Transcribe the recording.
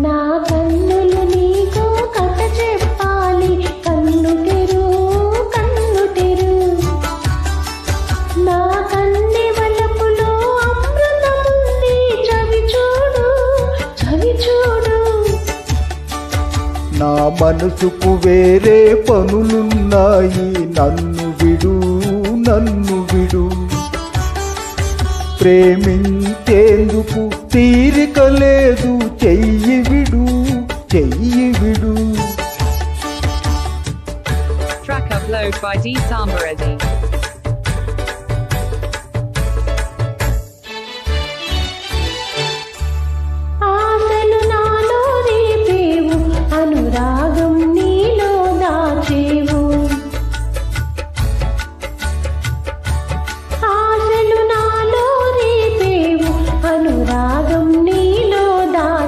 నా కన్నులు నీకో కథ చెప్పాలి, కన్ను తెరు కన్ను తెరు. నా కన్నె వలపులో అమృతముంది, చవి చూడు చవి చూడు. నా మనసుకు వేరే పనులున్నాయి, నన్ను విడు నన్ను విడు. ప్రేమించేందుకు తీరిక లేదు, చెయ్యి విడు చెయ్యి విడు. Track upload by D Samarezi.